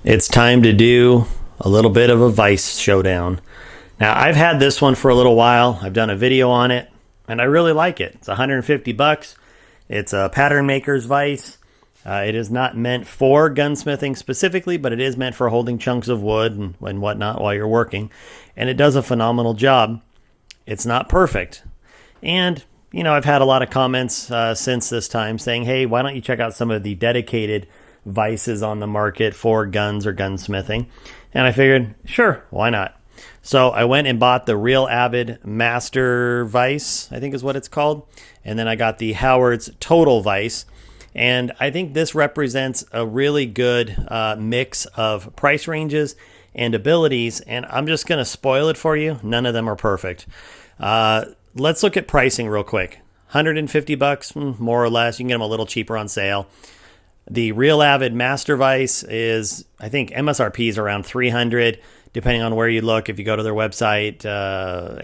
It's time to do a little bit of a Vise showdown. Now, I've had this one for a little while. I've done a video on it, and I really like it. It's 150 bucks. It's a pattern maker's vise. It is not meant for gunsmithing specifically, but it is meant for holding chunks of wood and whatnot while you're working. And it does a phenomenal job. It's not perfect. And, you know, I've had a lot of comments since this time saying, hey, why don't you check out some of the dedicated vices on the market for guns or gunsmithing? And I figured, sure, why not? So I went and bought the real Avid Master Vise, I think is what it's called. And then I got the Howard's Total Vise. And I think this represents a really good mix of price ranges and abilities. And I'm just going to spoil it for you. None of them are perfect. Let's look at pricing real quick. 150 bucks, more or less. You can get them a little cheaper on sale. The real Avid Master Vise is, I think MSRP is around 300, depending on where you look. If you go to their website,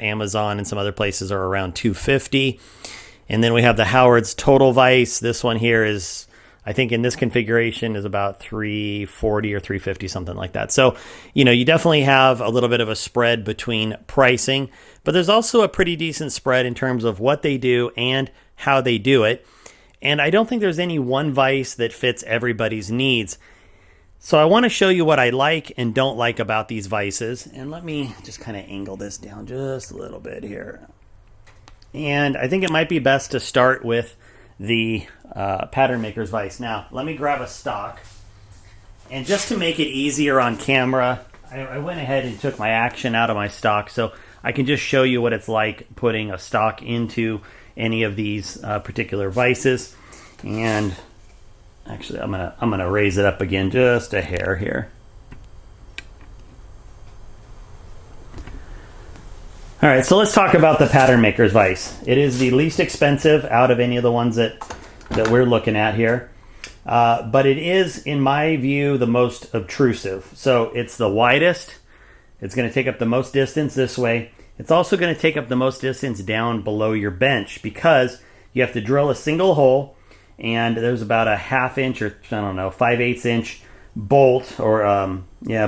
Amazon and some other places are around 250. And then we have the Howard's Total Vise. This one here is, I think in this configuration is about 340 or 350, something like that. So, you know, you definitely have a little bit of a spread between pricing, but there's also a pretty decent spread in terms of what they do and how they do it. And I don't think there's any one vise that fits everybody's needs. So I want to show you what I like and don't like about these vices. And let me just kind of angle this down just a little bit here. And I think it might be best to start with the pattern maker's vise. Now, let me grab a stock. And just to make it easier on camera, I went ahead and took my action out of my stock so I can just show you what it's like putting a stock into any of these particular vices. And actually, I'm gonna raise it up again just a hair here. All right, so let's talk about the pattern maker's vise. It is the least expensive out of any of the ones that we're looking at here, but it is, in my view, the most obtrusive. So it's the widest. It's going to take up the most distance this way. It's also going to take up the most distance down below your bench because you have to drill a single hole, and there's about a 1/2 inch or, I don't know, 5/8 inch bolt, or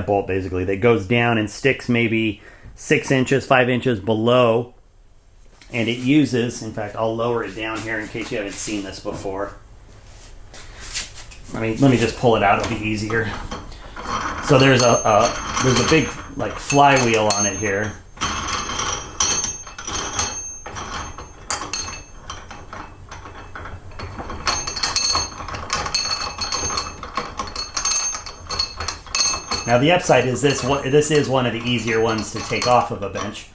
bolt basically, that goes down and sticks maybe 6 inches, 5 inches below. And it uses, in fact, I'll lower it down here in case you haven't seen this before. Let me just pull it out, it'll be easier. So there's a big like flywheel on it here. Now the upside is this is one of the easier ones to take off of a bench.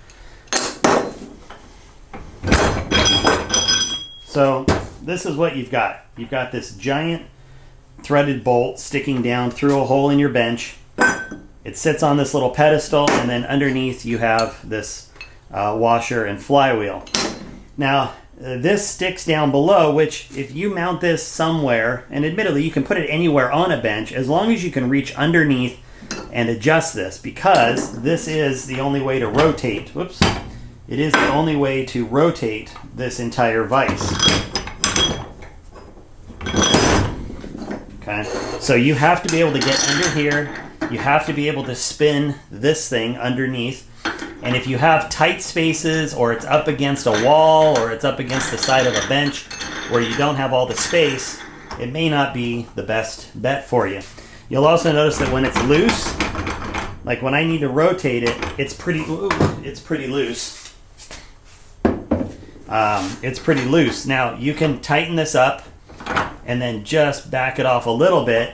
So this is what you've got. You've got this giant threaded bolt sticking down through a hole in your bench. It sits on this little pedestal, and then underneath you have this washer and flywheel. Now this sticks down below, which if you mount this somewhere, and admittedly you can put it anywhere on a bench as long as you can reach underneath and adjust this, because this is the only way to rotate. Whoops. It is the only way to rotate this entire vise. Okay. So you have to be able to get under here. You have to be able to spin this thing underneath. And if you have tight spaces, or it's up against a wall, or it's up against the side of a bench where you don't have all the space, it may not be the best bet for you. You'll also notice that when it's loose, like when I need to rotate it, it's pretty loose. It's pretty loose. Now, you can tighten this up and then just back it off a little bit,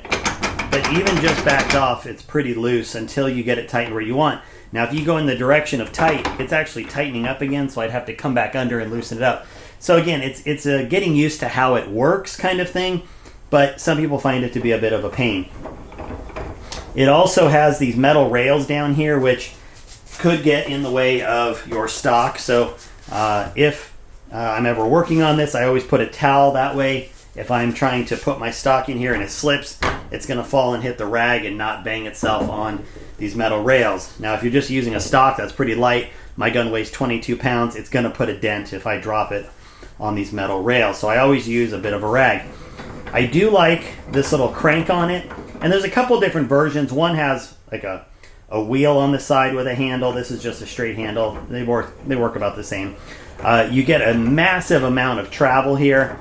but even just backed off, it's pretty loose until you get it tightened where you want. Now, if you go in the direction of tight, it's actually tightening up again, so I'd have to come back under and loosen it up. So again, it's a getting used to how it works kind of thing, but some people find it to be a bit of a pain. It also has these metal rails down here, which could get in the way of your stock. So if I'm ever working on this, I always put a towel. That way, if I'm trying to put my stock in here and it slips, it's going to fall and hit the rag and not bang itself on these metal rails. Now, if you're just using a stock that's pretty light, my gun weighs 22 pounds, it's going to put a dent if I drop it on these metal rails. So I always use a bit of a rag. I do like this little crank on it. And there's a couple different versions. One has like a wheel on the side with a handle. This is just a straight handle. They work about the same. You get a massive amount of travel here.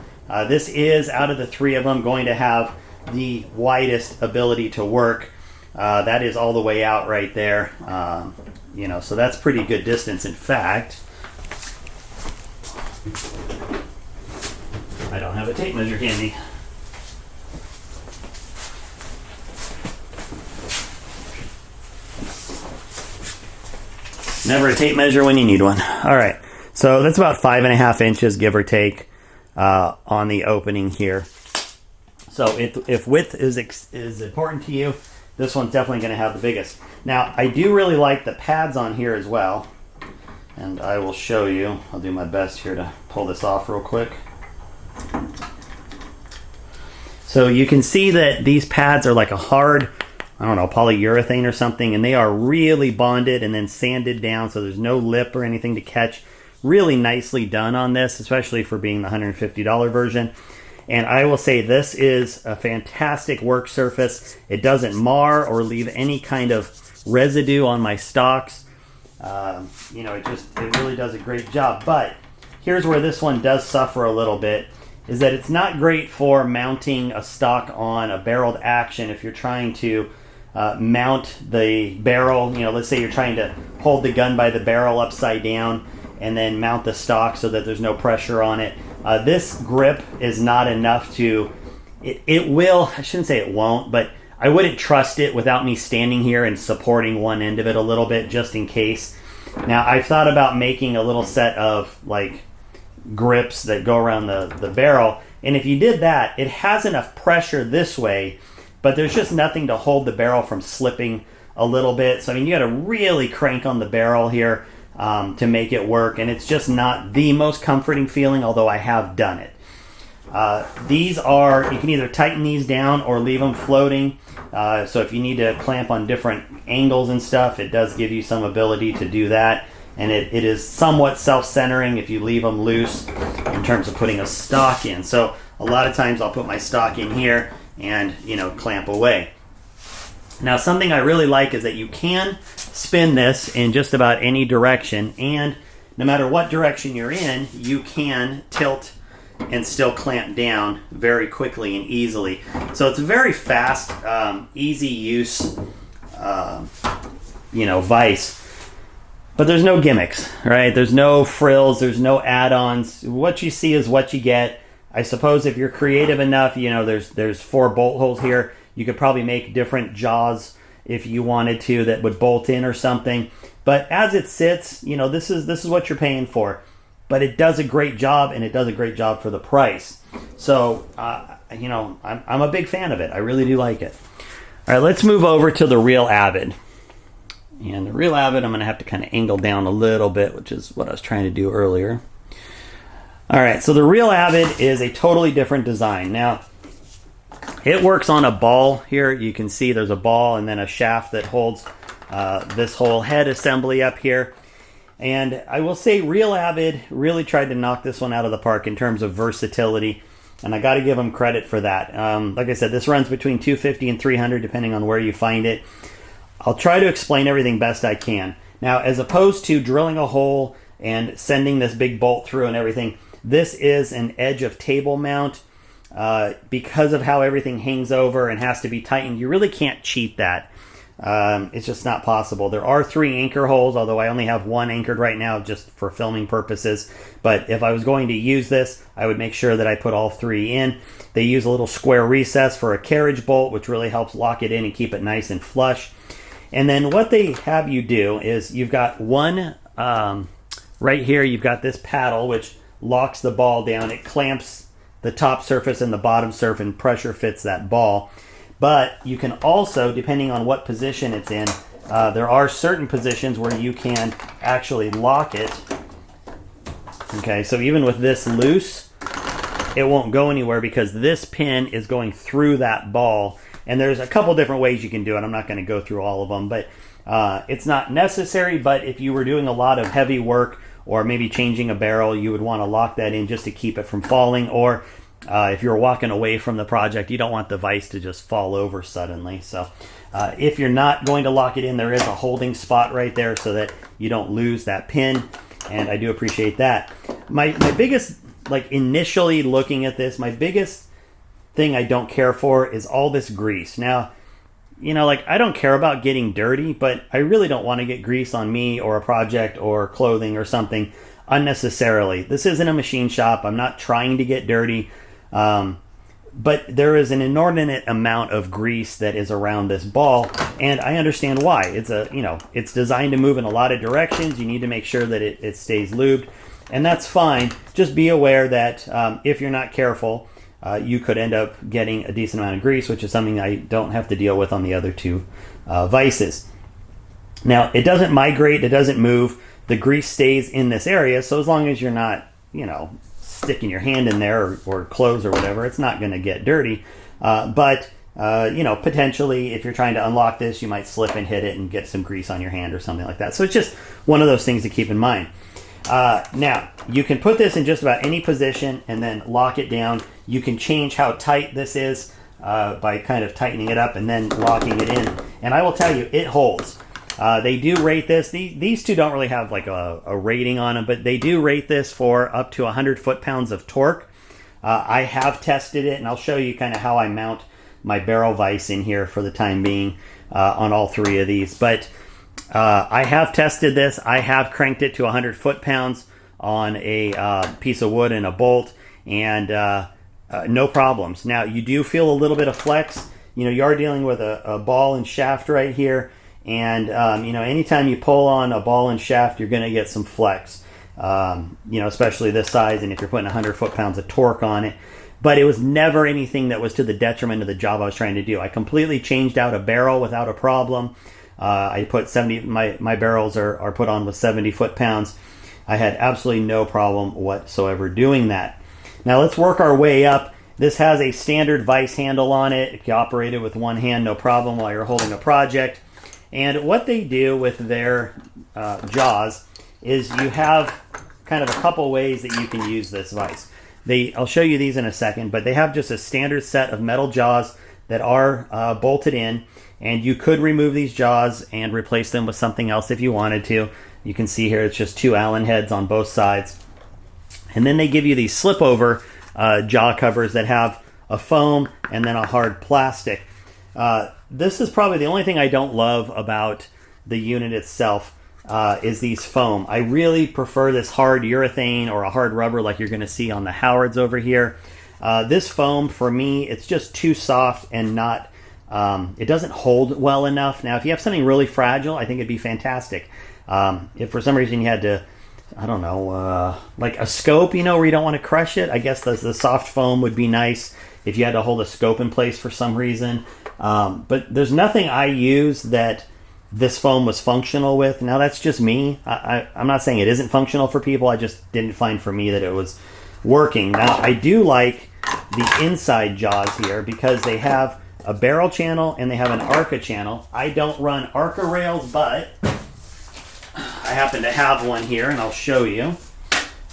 This is, out of the three of them, going to have the widest ability to work. That is all the way out right there. So that's pretty good distance. In fact, I don't have a tape measure handy. Never a tape measure when you need one. All right, so that's about 5.5 inches, give or take, on the opening here. So if width is important to you, this one's definitely going to have the biggest. Now, I do really like the pads on here as well, and I will show you. I'll do my best here to pull this off real quick. So you can see that these pads are like a hard, I don't know, polyurethane or something, and they are really bonded and then sanded down, so there's no lip or anything to catch. Really nicely done on this, especially for being the $150 version. And I will say this is a fantastic work surface. It doesn't mar or leave any kind of residue on my stocks. It really does a great job. But here's where this one does suffer a little bit, is that it's not great for mounting a stock on a barreled action. If you're trying to mount the barrel, let's say you're trying to hold the gun by the barrel upside down and then mount the stock so that there's no pressure on it. This grip is not enough to, it will, I shouldn't say it won't, but I wouldn't trust it without me standing here and supporting one end of it a little bit just in case. Now, I've thought about making a little set of like grips that go around the barrel, and if you did that, it has enough pressure this way, but there's just nothing to hold the barrel from slipping a little bit. So, I mean, you got to really crank on the barrel here to make it work, and it's just not the most comforting feeling, although I have done it. These are, you can either tighten these down or leave them floating. So if you need to clamp on different angles and stuff, it does give you some ability to do that. And it is somewhat self-centering if you leave them loose in terms of putting a stock in. So a lot of times I'll put my stock in here and, clamp away. Now, something I really like is that you can spin this in just about any direction, and no matter what direction you're in, you can tilt and still clamp down very quickly and easily. So it's a very fast, easy use, vise. But there's no gimmicks, right? There's no frills, there's no add-ons. What you see is what you get. I suppose if you're creative enough, there's 4 bolt holes here. You could probably make different jaws if you wanted to that would bolt in or something. But as it sits, this is what you're paying for. But it does a great job, and it does a great job for the price. So, I'm a big fan of it. I really do like it. All right, let's move over to the real Avid. And the real Avid, I'm going to have to kind of angle down a little bit, which is what I was trying to do earlier. All right, so the real Avid is a totally different design. Now, it works on a ball here. You can see there's a ball and then a shaft that holds this whole head assembly up here. And I will say Real Avid really tried to knock this one out of the park in terms of versatility, and I got to give them credit for that. Like I said, this runs between $250 and $300 depending on where you find it. I'll try to explain everything best I can. Now, as opposed to drilling a hole and sending this big bolt through and everything, this is an edge of table mount. Because of how everything hangs over and has to be tightened, you really can't cheat that. It's just not possible. There are 3 anchor holes, although I only have 1 anchored right now just for filming purposes. But if I was going to use this, I would make sure that I put all 3 in. They use a little square recess for a carriage bolt, which really helps lock it in and keep it nice and flush. And then what they have you do is you've got one right here. You've got this paddle, which locks the ball down. It clamps the top surface and the bottom surface and pressure fits that ball. But you can also, depending on what position it's in, there are certain positions where you can actually lock it. Okay, so even with this loose, it won't go anywhere because this pin is going through that ball. And there's a couple different ways you can do it. I'm not going to go through all of them, but it's not necessary. But if you were doing a lot of heavy work or maybe changing a barrel, you would want to lock that in just to keep it from falling. Or If you're walking away from the project, you don't want the vise to just fall over suddenly. So if you're not going to lock it in, there is a holding spot right there so that you don't lose that pin, and I do appreciate that. My biggest, like initially looking at this, my biggest thing I don't care for is all this grease. Now, you know, like I don't care about getting dirty, but I really don't want to get grease on me or a project or clothing or something unnecessarily. This isn't a machine shop. I'm not trying to get dirty. But there is an inordinate amount of grease that is around this ball, and I understand why. It's designed to move in a lot of directions. You need to make sure that it stays lubed, and that's fine. Just be aware that if you're not careful, you could end up getting a decent amount of grease, which is something I don't have to deal with on the other two vices. Now, it doesn't migrate. It doesn't move. The grease stays in this area, so as long as you're not, sticking your hand in there or clothes or whatever, it's not going to get dirty. But potentially if you're trying to unlock this, you might slip and hit it and get some grease on your hand or something like that. So it's just one of those things to keep in mind. Now, you can put this in just about any position and then lock it down. You can change how tight this is by kind of tightening it up and then locking it in. And I will tell you, it holds. They do rate this. These two don't really have like a rating on them, but they do rate this for up to 100 foot-pounds of torque. I have tested it, and I'll show you kind of how I mount my barrel vise in here for the time being on all three of these. But I have tested this. I have cranked it to 100 foot-pounds on a piece of wood and a bolt, and no problems. Now, you do feel a little bit of flex. You are dealing with a ball and shaft right here. And, anytime you pull on a ball and shaft, you're going to get some flex, especially this size. And if you're putting 100 foot-pounds of torque on it, but it was never anything that was to the detriment of the job I was trying to do. I completely changed out a barrel without a problem. I put 70, my barrels are put on with 70 foot-pounds. I had absolutely no problem whatsoever doing that. Now let's work our way up. This has a standard vise handle on it. It can operate it with one hand, no problem, while you're holding a project. And what they do with their jaws is you have kind of a couple ways that you can use this vise. I'll show you these in a second, but they have just a standard set of metal jaws that are bolted in, and you could remove these jaws and replace them with something else if you wanted to. You can see here it's just two Allen heads on both sides. And then they give you these slip-over jaw covers that have a foam and then a hard plastic. This is probably the only thing I don't love about the unit itself is these foam. I really prefer this hard urethane or a hard rubber like you're going to see on the Howards over here. This foam, for me, it's just too soft and not, it doesn't hold well enough. Now, if you have something really fragile, I think it'd be fantastic. If for some reason you had to, I don't know, like a scope, where you don't want to crush it, I guess the soft foam would be nice if you had to hold a scope in place for some reason. But there's nothing I use that this foam was functional with. Now, that's just me. I'm not saying it isn't functional for people. I just didn't find for me that it was working. Now, I do like the inside jaws here because they have a barrel channel and they have an ARCA channel. I don't run ARCA rails, but I happen to have one here, and I'll show you.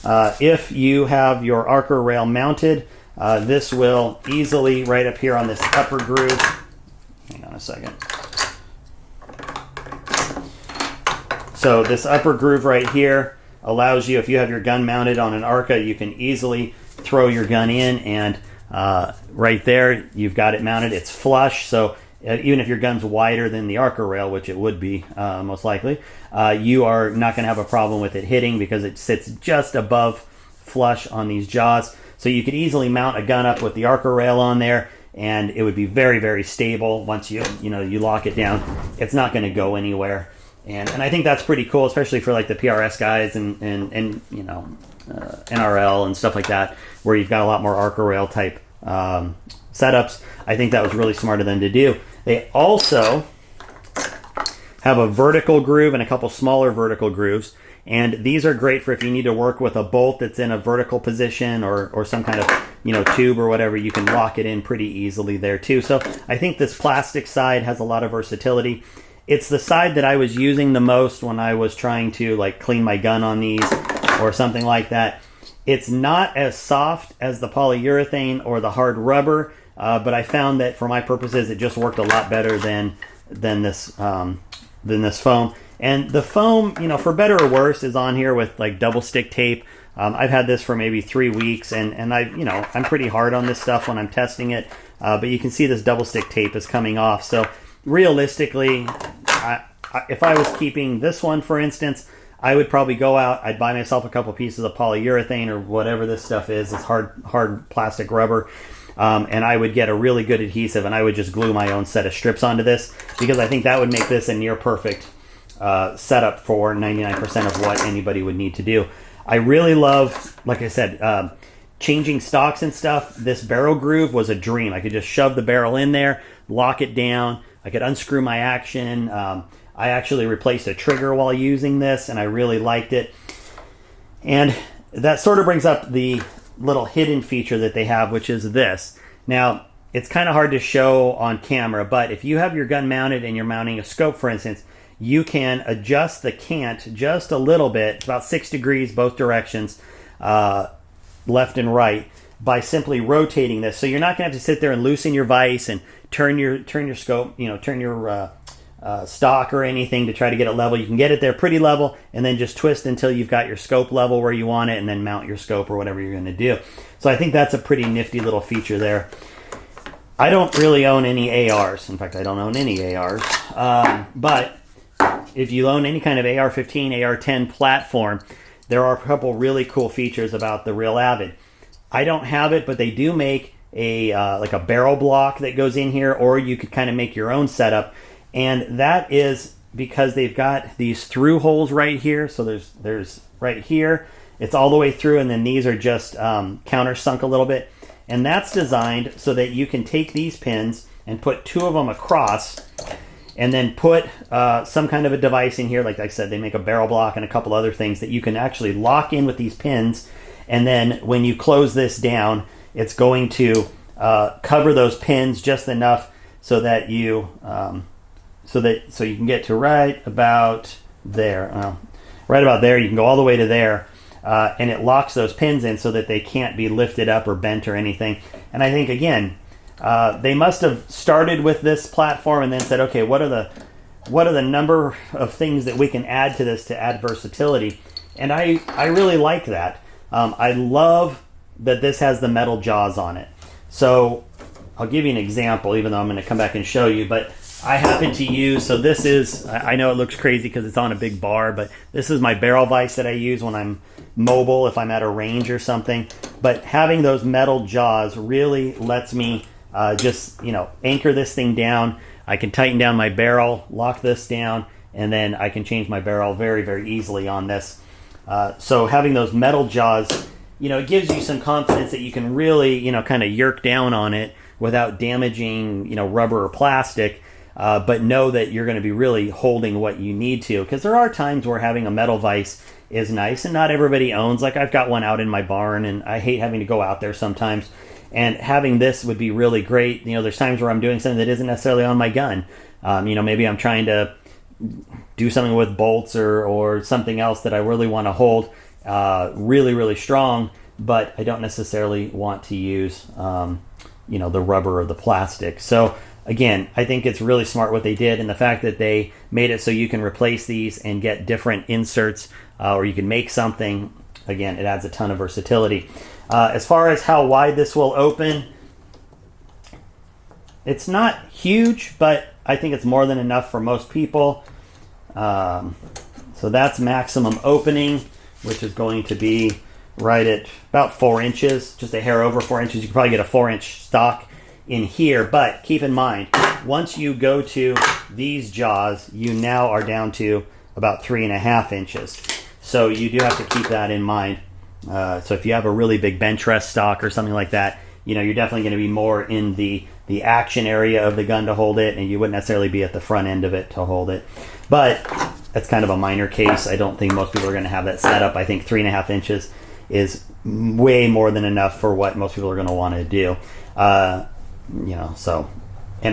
If you have your ARCA rail mounted, this will easily, right up here on this upper groove, hang on a second. So this upper groove right here allows you, if you have your gun mounted on an ARCA, you can easily throw your gun in, and right there you've got it mounted. It's flush, so even if your gun's wider than the ARCA rail, which it would be most likely, you are not going to have a problem with it hitting because it sits just above flush on these jaws. So you could easily mount a gun up with the ARCA rail on there, and it would be very, very stable. Once you lock it down, it's not going to go anywhere. And I think that's pretty cool, especially for like the PRS guys and NRL and stuff like that, where you've got a lot more ARCA rail type setups. I think that was really smart of them to do. They also have a vertical groove and a couple smaller vertical grooves. And these are great for if you need to work with a bolt that's in a vertical position or some kind of tube or whatever. You can lock it in pretty easily there too. So I think this plastic side has a lot of versatility. It's the side that I was using the most when I was trying to like clean my gun on these or something like that. It's not as soft as the polyurethane or the hard rubber, but I found that for my purposes, it just worked a lot better than this foam. And the foam, you know, for better or worse, is on here with like double stick tape. I've had this for maybe 3 weeks, and I'm pretty hard on this stuff when I'm testing it. But you can see this double stick tape is coming off. So realistically, if I was keeping this one, for instance, I would probably go out, I'd buy myself a couple pieces of polyurethane or whatever this stuff is, this hard plastic rubber, and I would get a really good adhesive, and I would just glue my own set of strips onto this, because I think that would make this a near perfect setup for 99% of what anybody would need to do. I really love, like I said, changing stocks and stuff. This barrel groove was a dream. I could just shove the barrel in there, lock it down. I could unscrew my action. I actually replaced a trigger while using this, and I really liked it. And that sort of brings up the little hidden feature that they have, which is this. Now, it's kind of hard to show on camera, but if you have your gun mounted and you're mounting a scope, for instance, you can adjust the cant just a little bit, about 6 degrees both directions, left and right, by simply rotating this. So you're not going to have to sit there and loosen your vise and turn your scope, turn your stock or anything to try to get it level. You can get it there pretty level, and then just twist until you've got your scope level where you want it, and then mount your scope or whatever you're going to do. So I think that's a pretty nifty little feature there. I don't really own any ARs. In fact, I don't own any ARs. But if you own any kind of AR-15, AR-10 platform, there are a couple really cool features about the real Avid. I don't have it, but they do make like a barrel block that goes in here, or you could kind of make your own setup. And that is because they've got these through holes right here. So there's right here, it's all the way through, and then these are just countersunk a little bit. And that's designed so that you can take these pins and put 2 of them across, and then put some kind of a device in here. Like I said, they make a barrel block and a couple other things that you can actually lock in with these pins. And then when you close this down, it's going to cover those pins just enough so that you so you can get to right about there. Right about there, you can go all the way to there, and it locks those pins in so that they can't be lifted up or bent or anything. And I think, again, they must have started with this platform and then said, okay, what are the number of things that we can add to this to add versatility? And I really like that. I love that this has the metal jaws on it. So I'll give you an example, even though I'm going to come back and show you, but I happen to use, so this is, I know it looks crazy because it's on a big bar, but this is my barrel vise that I use when I'm mobile, if I'm at a range or something. But having those metal jaws really lets me just anchor this thing down. I can tighten down my barrel, lock this down, and then I can change my barrel very, very easily on this. So having those metal jaws, it gives you some confidence that you can really, kind of yerk down on it without damaging, rubber or plastic. But know that you're going to be really holding what you need to, because there are times where having a metal vise is nice, and not everybody owns. Like, I've got one out in my barn, and I hate having to go out there sometimes. And having this would be really great. There's times where I'm doing something that isn't necessarily on my gun. Maybe I'm trying to do something with bolts or something else that I really want to hold really, really strong, but I don't necessarily want to use, the rubber or the plastic. So again, I think it's really smart what they did, and the fact that they made it so you can replace these and get different inserts, or you can make something. Again, it adds a ton of versatility. As far as how wide this will open, it's not huge, but I think it's more than enough for most people. So that's maximum opening, which is going to be right at about 4 inches, just a hair over 4 inches. You can probably get a 4-inch stock in here, but keep in mind, once you go to these jaws, you now are down to about 3.5 inches. So you do have to keep that in mind. So if you have a really big bench rest stock or something like that, you're definitely going to be more in the action area of the gun to hold it, and you wouldn't necessarily be at the front end of it to hold it. But that's kind of a minor case. I don't think most people are going to have that set up. I think 3.5 inches is way more than enough for what most people are going to want to do. And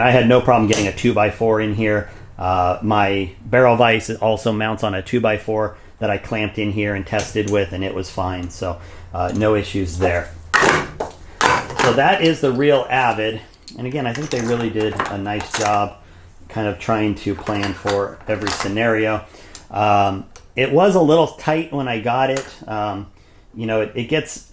I had no problem getting a 2x4 in here. My barrel vise also mounts on a 2x4 that I clamped in here and tested with, and it was fine. So no issues there. So that is the real Avid. And again, I think they really did a nice job kind of trying to plan for every scenario. It was a little tight when I got it. You know, it gets,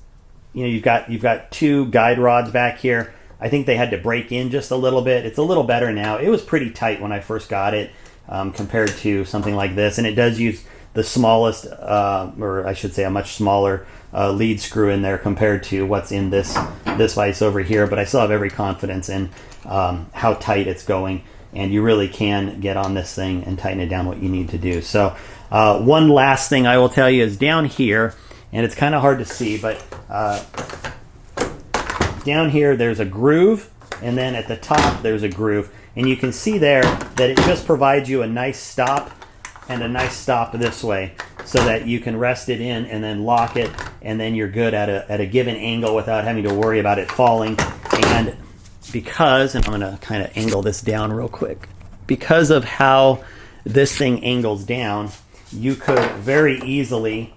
you know, you've got two guide rods back here. I think they had to break in just a little bit. It's a little better now. It was pretty tight when I first got it compared to something like this. And it does use the smallest, or I should say a much smaller lead screw in there compared to what's in this vise over here. But I still have every confidence in how tight it's going. And you really can get on this thing and tighten it down what you need to do. So one last thing I will tell you is down here, and it's kind of hard to see, but down here there's a groove, and then at the top there's a groove. And you can see there that it just provides you a nice stop and a nice stop this way so that you can rest it in and then lock it, and then you're good at a given angle without having to worry about it falling. And because, and I'm going to kind of angle this down real quick, because of how this thing angles down, you could very easily,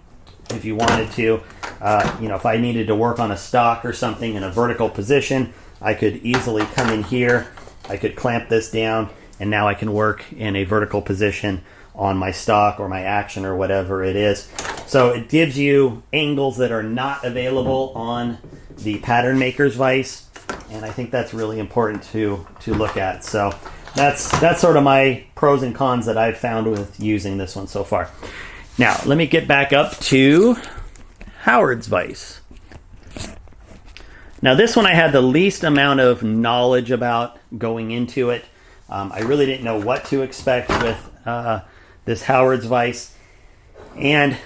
if you wanted to, you know, if I needed to work on a stock or something in a vertical position, I could easily come in here, I could clamp this down, and now I can work in a vertical position on my stock or my action or whatever it is. So it gives you angles that are not available on the pattern maker's vise, and I think that's really important to look at. So that's sort of my pros and cons that I've found with using this one so far. Now let me get back up to Howard's vise. Now this one I had the least amount of knowledge about going into it. I really didn't know what to expect with this Howard's vise, and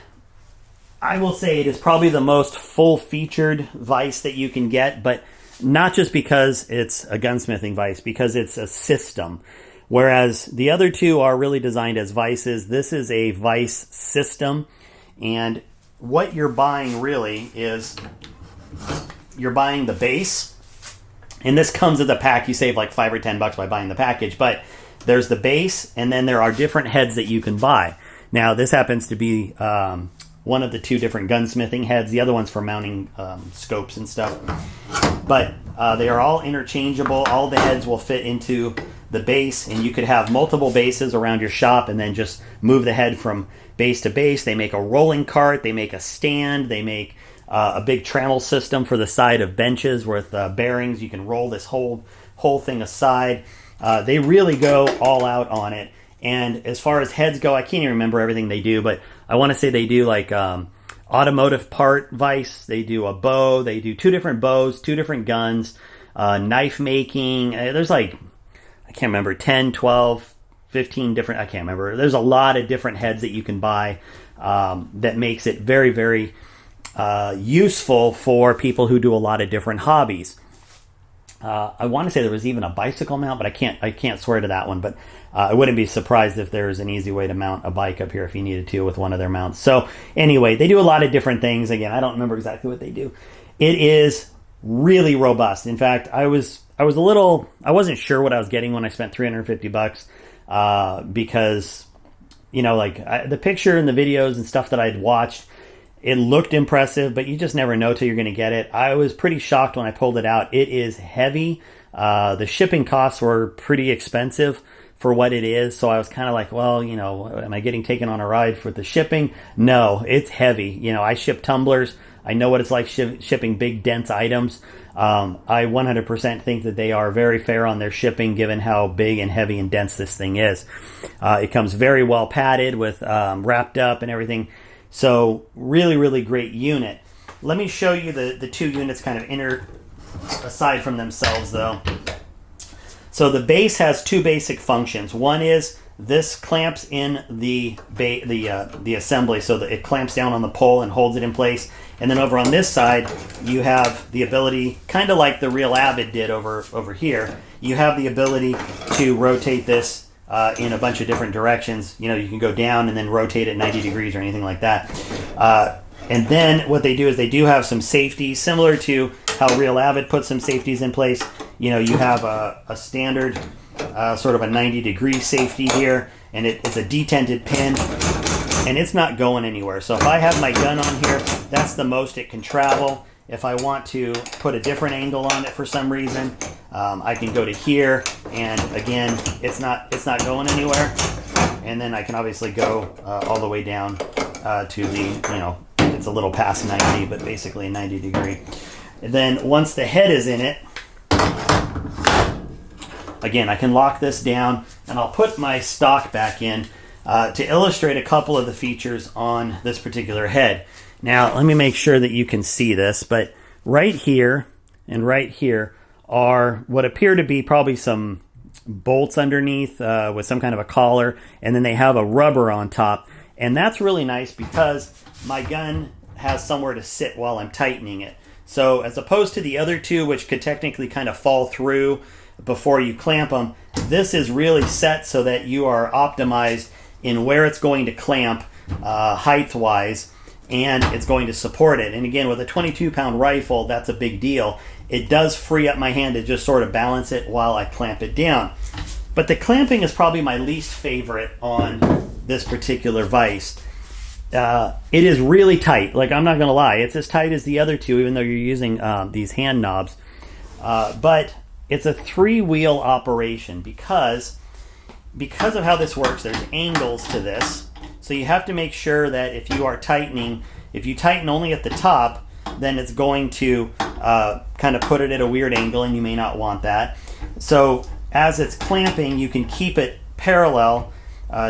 I will say it is probably the most full-featured vise that you can get, but not just because it's a gunsmithing vise, because it's a system. Whereas the other two are really designed as vices, this is a vise system, and what you're buying really is you're buying the base, and this comes with a pack. You save like $5 or $10 by buying the package, but there's the base, and then there are different heads that you can buy. Now, this happens to be one of the two different gunsmithing heads. The other one's for mounting scopes and stuff. But they are all interchangeable. All the heads will fit into the base, and you could have multiple bases around your shop and then just move the head from base to base. They make a rolling cart. They make a stand. They make a big trammel system for the side of benches with bearings. You can roll this whole thing aside. They really go all out on it. And as far as heads go, I can't even remember everything they do, but I want to say they do like automotive part vise. They do a bow. They do 2 different bows, 2 different guns, knife making. There's like, I can't remember, 10, 12, 15 different, I can't remember. There's a lot of different heads that you can buy that makes it very, very useful for people who do a lot of different hobbies. I want to say there was even a bicycle mount, but I can't swear to that one. But I wouldn't be surprised if there's an easy way to mount a bike up here if you needed to with one of their mounts. So anyway, they do a lot of different things. Again, I don't remember exactly what they do. It is really robust. In fact, I wasn't sure what I was getting when I spent $350 because, you know, like the picture and the videos and stuff that I'd watched, it looked impressive, but you just never know till you're going to get it. I was pretty shocked when I pulled it out. It is heavy. The shipping costs were pretty expensive for what it is, so I was kind of like, well, you know, am I getting taken on a ride for the shipping? No, it's heavy. You know, I ship tumblers. I know what it's like shipping big, dense items. I 100% think that they are very fair on their shipping given how big and heavy and dense this thing is. It comes very well padded with wrapped up and everything. So really, really great unit. Let me show you the 2 units kind of aside from themselves though. So the base has 2 basic functions. One is this clamps in the assembly so that it clamps down on the pole and holds it in place. And then over on this side, you have the ability, kind of like the real Avid did over here, you have the ability to rotate this in a bunch of different directions. You know, you can go down and then rotate it 90 degrees or anything like that. And then what they do is they do have some safeties, similar to how Real Avid puts some safeties in place. You know, you have a standard sort of a 90-degree safety here, and it's a detented pin. and it's not going anywhere. So if I have my gun on here, that's the most it can travel. If I want to put a different angle on it for some reason, I can go to here, and again, it's not going anywhere. And then I can obviously go all the way down to the, it's a little past 90, but basically a 90 degree. And then once the head is in it, again, I can lock this down, and I'll put my stock back in to illustrate a couple of the features on this particular head. Now, let me make sure that you can see this, but right here and right here are what appear to be probably some bolts underneath with some kind of a collar, and then they have a rubber on top. And that's really nice because my gun has somewhere to sit while I'm tightening it. So as opposed to the other two, which could technically kind of fall through before you clamp them, this is really set so that you are optimized in where it's going to clamp height-wise, and it's going to support it. And again, with a 22-pound rifle, that's a big deal. It does free up my hand to just sort of balance it while I clamp it down. But the clamping is probably my least favorite on this particular vise. It is really tight. Like, I'm not going to lie. It's as tight as the other two, even though you're using these hand knobs. But it's a three-wheel operation because of how this works. There's angles to this. So you have to make sure that if you are tightening, if you tighten only at the top, then it's going to kind of put it at a weird angle, and you may not want that. So as it's clamping, you can keep it parallel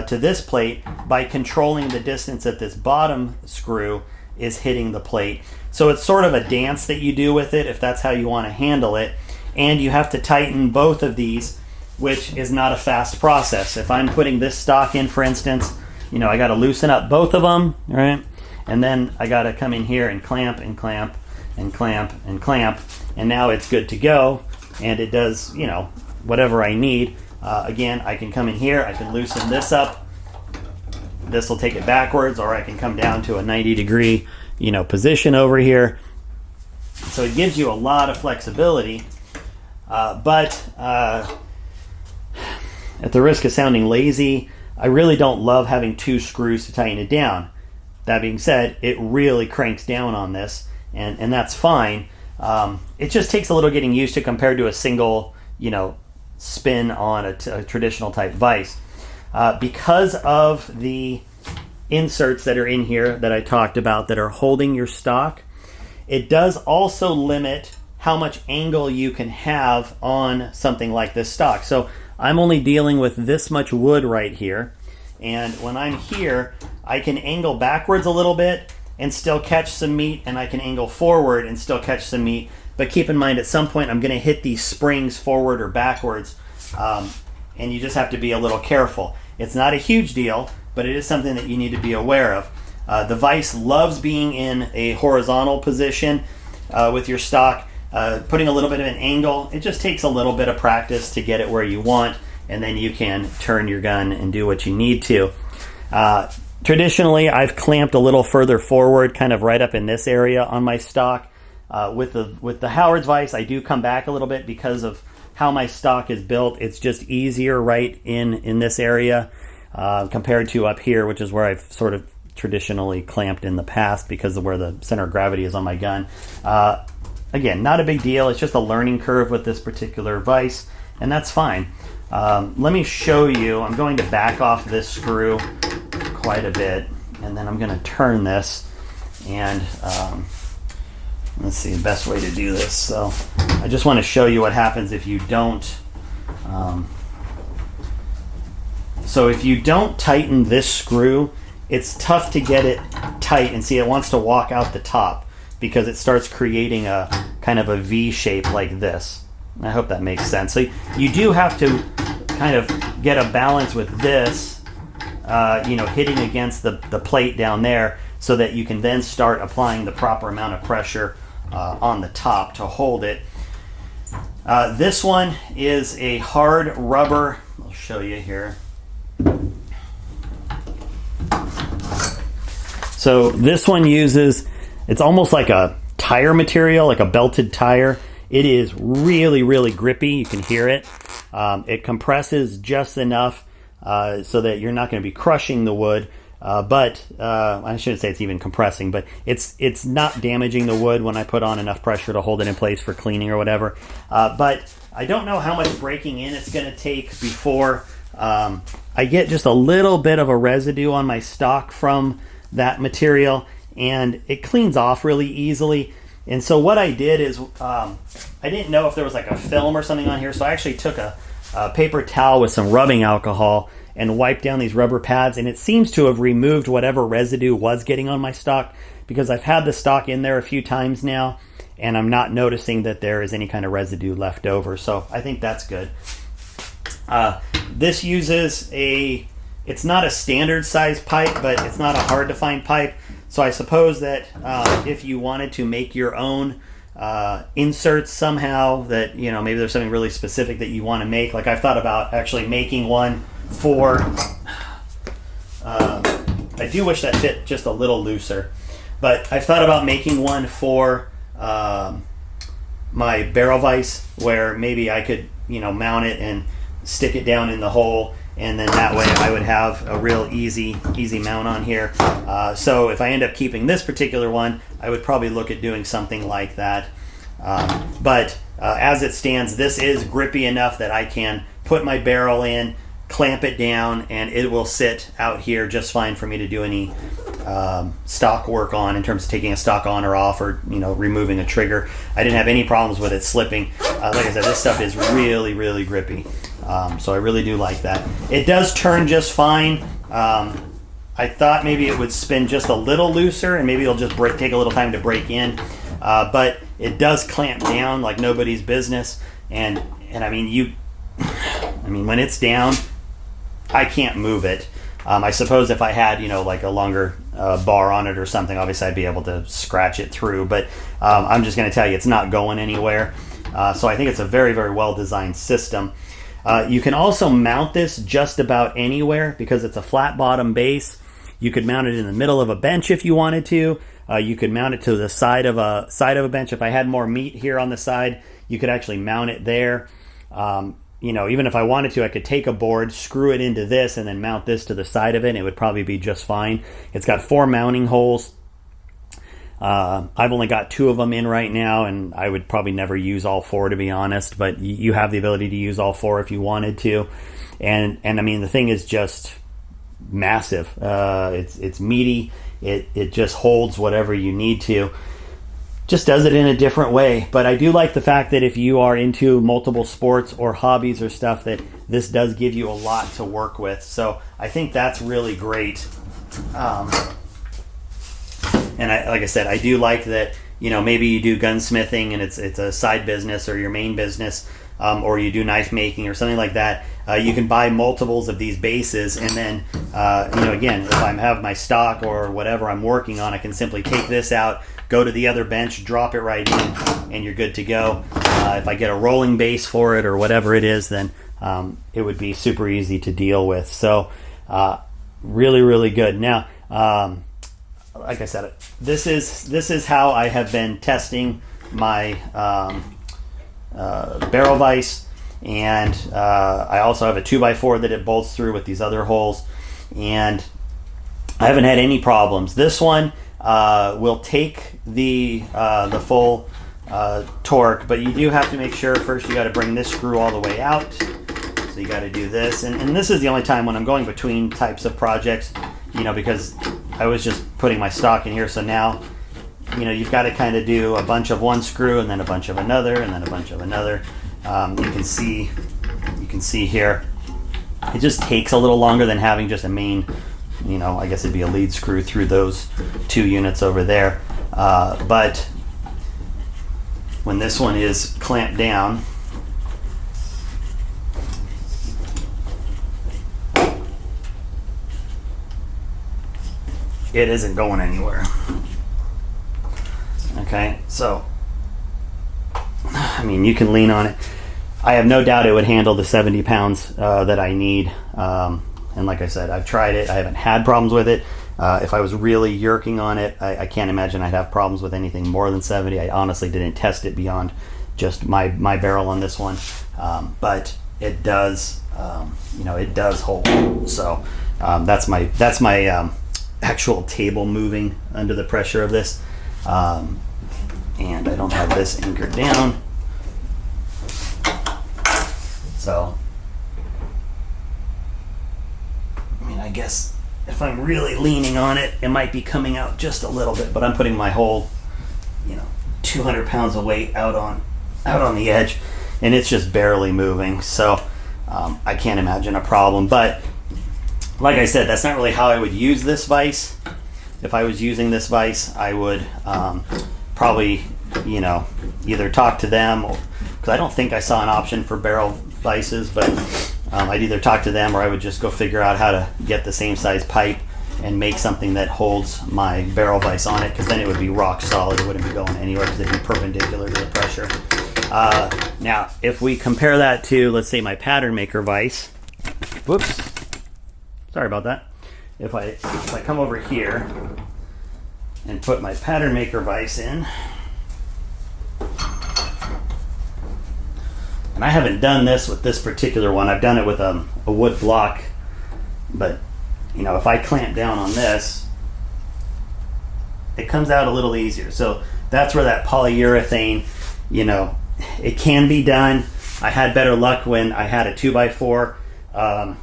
to this plate by controlling the distance that this bottom screw is hitting the plate. So it's sort of a dance that you do with it if that's how you want to handle it. And you have to tighten both of these, which is not a fast process. If I'm putting this stock in, for instance, I got to loosen up both of them, right? And then I got to come in here and clamp and clamp and clamp and clamp, and now it's good to go, and it does, whatever I need. Again, I can come in here, I can loosen this up. This will take it backwards, or I can come down to a 90 degree, position over here. So it gives you a lot of flexibility, but at the risk of sounding lazy, I really don't love having two screws to tighten it down. That being said, it really cranks down on this, and that's fine. It just takes a little getting used to compared to a single, spin on a traditional type vise. Because of the inserts that are in here that I talked about that are holding your stock, it does also limit how much angle you can have on something like this stock. So I'm only dealing with this much wood right here, and when I'm here, I can angle backwards a little bit and still catch some meat, and I can angle forward and still catch some meat. But keep in mind, at some point I'm going to hit these springs forward or backwards, and you just have to be a little careful. It's not a huge deal, but it is something that you need to be aware of. The vise loves being in a horizontal position with your stock. Putting a little bit of an angle, it just takes a little bit of practice to get it where you want, and then you can turn your gun and do what you need to. Traditionally, I've clamped a little further forward, kind of right up in this area on my stock. With the Howard's vise, I do come back a little bit because of how my stock is built. It's just easier right in this area compared to up here, which is where I've sort of traditionally clamped in the past because of where the center of gravity is on my gun. Again, not a big deal. It's just a learning curve with this particular vise, and that's fine. Let me show you. I'm going to back off this screw quite a bit, and then I'm going to turn this, and let's see the best way to do this. So I just want to show you what happens if you don't. So if you don't tighten this screw, it's tough to get it tight, and see, it wants to walk out the top because it starts creating a kind of a V shape like this. I hope that makes sense. So you do have to kind of get a balance with this, hitting against the plate down there, so that you can then start applying the proper amount of pressure on the top to hold it. This one is a hard rubber. I'll show you here. So this one uses, it's almost like a tire material, like a belted tire. It is really, really grippy. You can hear it. It compresses just enough so that you're not going to be crushing the wood, but I shouldn't say it's even compressing, but it's not damaging the wood when I put on enough pressure to hold it in place for cleaning or whatever. But I don't know how much breaking in it's going to take before I get just a little bit of a residue on my stock from that material, and it cleans off really easily. And so what I did is I didn't know if there was like a film or something on here, so I actually took a paper towel with some rubbing alcohol and wiped down these rubber pads, and it seems to have removed whatever residue was getting on my stock, because I've had the stock in there a few times now and I'm not noticing that there is any kind of residue left over. So I think that's good. This uses it's not a standard size pipe, but it's not a hard to find pipe. So I suppose that if you wanted to make your own inserts somehow, that, you know, maybe there's something really specific that you want to make. Like I've thought about actually making one for, I do wish that fit just a little looser, but I've thought about making one for my barrel vise, where maybe I could, you know, mount it and stick it down in the hole, and then that way I would have a real easy mount on here. So if I end up keeping this particular one, I would probably look at doing something like that. But as it stands, this is grippy enough that I can put my barrel in, clamp it down, and it will sit out here just fine for me to do any stock work on, in terms of taking a stock on or off, or, you know, removing a trigger. I didn't have any problems with it slipping. Like I said, this stuff is really, really grippy. So I really do like that. It does turn just fine. I thought maybe it would spin just a little looser, and maybe it'll just take a little time to break in. But it does clamp down like nobody's business. And I mean, when it's down, I can't move it. I suppose if I had, you know, like a longer bar on it or something, obviously I'd be able to scratch it through. But I'm just going to tell you, it's not going anywhere. So I think it's a very, very well designed system. You can also mount this just about anywhere because it's a flat bottom base. You could mount it in the middle of a bench if you wanted to. You could mount it to the side of a bench. If I had more meat here on the side, you could actually mount it there. You know, even if I wanted to, I could take a board, screw it into this, and then mount this to the side of it, and it would probably be just fine. It's got 4 mounting holes. I've only got 2 of them in right now, and I would probably never use all 4, to be honest, but you have the ability to use all 4 if you wanted to. And I mean, the thing is just massive. It's meaty. It just holds whatever you need to. Just does it in a different way. But I do like the fact that if you are into multiple sports or hobbies or stuff, that this does give you a lot to work with. So I think that's really great. And like I said, I do like that, you know, maybe you do gunsmithing and it's a side business or your main business, or you do knife making or something like that. You can buy multiples of these bases, and then, you know, again, if I have my stock or whatever I'm working on, I can simply take this out, go to the other bench, drop it right in, and you're good to go. If I get a rolling base for it or whatever it is, then it would be super easy to deal with. So really, really good. Now, like I said, this is how I have been testing my barrel vise, and I also have a 2x4 that it bolts through with these other holes, and I haven't had any problems. This one will take the full torque, but you do have to make sure first you got to bring this screw all the way out. So you got to do this, and this is the only time when I'm going between types of projects, you know, because I was just putting my stock in here. So now, you know, you've got to kind of do a bunch of one screw and then a bunch of another and then a bunch of another. You can see here, it just takes a little longer than having just a main, you know, I guess it'd be a lead screw through those 2 units over there. But when this one is clamped down, it isn't going anywhere. Okay, so I mean, you can lean on it. I have no doubt it would handle the 70 pounds that I need. And like I said, I've tried it. I haven't had problems with it. If I was really yerking on it, I can't imagine I'd have problems with anything more than 70. I honestly didn't test it beyond just my barrel on this one. But it does, you know, it does hold. So that's my actual table moving under the pressure of this. And I don't have this anchored down. So, I mean, I guess if I'm really leaning on it, it might be coming out just a little bit, but I'm putting my whole, 200 pounds of weight out on the edge, and it's just barely moving. So I can't imagine a problem. But like I said, that's not really how I would use this vise. If I was using this vise, I would probably, either talk to them, because I don't think I saw an option for barrel vices, but I'd either talk to them, or I would just go figure out how to get the same size pipe and make something that holds my barrel vise on it, because then it would be rock solid. It wouldn't be going anywhere because it'd be perpendicular to the pressure. Now, if we compare that to, let's say, my pattern maker vise, whoops, sorry about that. If I come over here and put my pattern maker vise in, and I haven't done this with this particular one. I've done it with a wood block, but if I clamp down on this, it comes out a little easier. So that's where that polyurethane, it can be done. I had better luck when I had a 2x4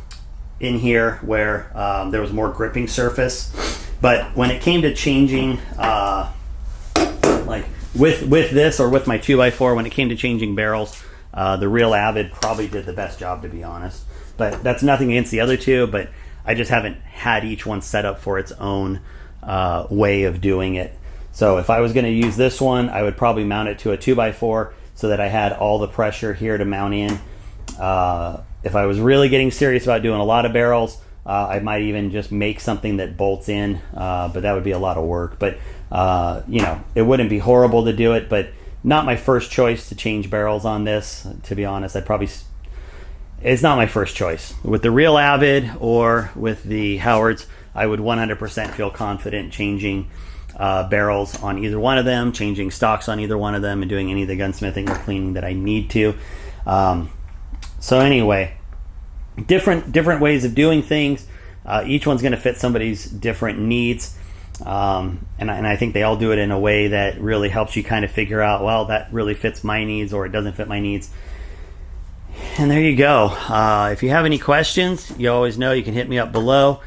in here where there was more gripping surface. But when it came to changing, like with this or with my 2x4, when it came to changing barrels, the real Avid probably did the best job, to be honest. But that's nothing against the other two, but I just haven't had each one set up for its own way of doing it. So if I was going to use this one, I would probably mount it to a 2x4 so that I had all the pressure here to mount in. If I was really getting serious about doing a lot of barrels, I might even just make something that bolts in, but that would be a lot of work. But it wouldn't be horrible to do it, but not my first choice to change barrels on this, to be honest. It's not my first choice. With the real Avid or with the Howards, I would 100% feel confident changing barrels on either one of them, changing stocks on either one of them, and doing any of the gunsmithing or cleaning that I need to. So anyway, different ways of doing things. Each one's going to fit somebody's different needs. And I think they all do it in a way that really helps you kind of figure out, well, that really fits my needs, or it doesn't fit my needs. And there you go. If you have any questions, you always know you can hit me up below.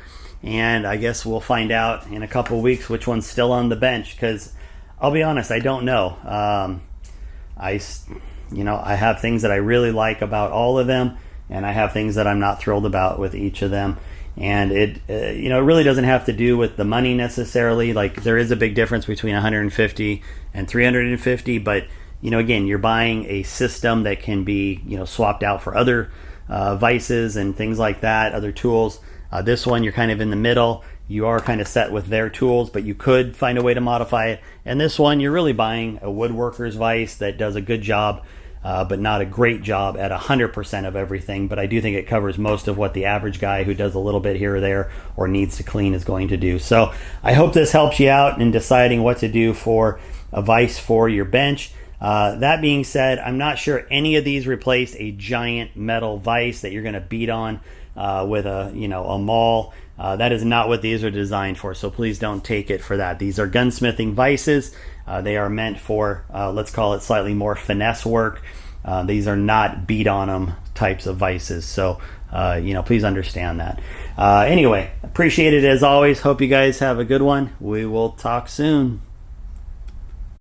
And I guess we'll find out in a couple weeks which one's still on the bench, because I'll be honest, I don't know. I have things that I really like about all of them, and I have things that I'm not thrilled about with each of them. And it really doesn't have to do with the money necessarily. Like, there is a big difference between 150 and 350, but again, you're buying a system that can be swapped out for other vices and things like that, other tools. This one, you're kind of in the middle. You are kind of set with their tools, but you could find a way to modify it. And this one, you're really buying a woodworker's vise that does a good job, but not a great job at 100% of everything. But I do think it covers most of what the average guy who does a little bit here or there or needs to clean is going to do. So I hope this helps you out in deciding what to do for a vise for your bench. That being said, I'm not sure any of these replace a giant metal vise that you're going to beat on with a maul. That is not what these are designed for, so please don't take it for that. These are gunsmithing vices. They are meant for, let's call it slightly more finesse work. These are not beat on them types of vices, so please understand that. Anyway, appreciate it as always. Hope you guys have a good one. We will talk soon.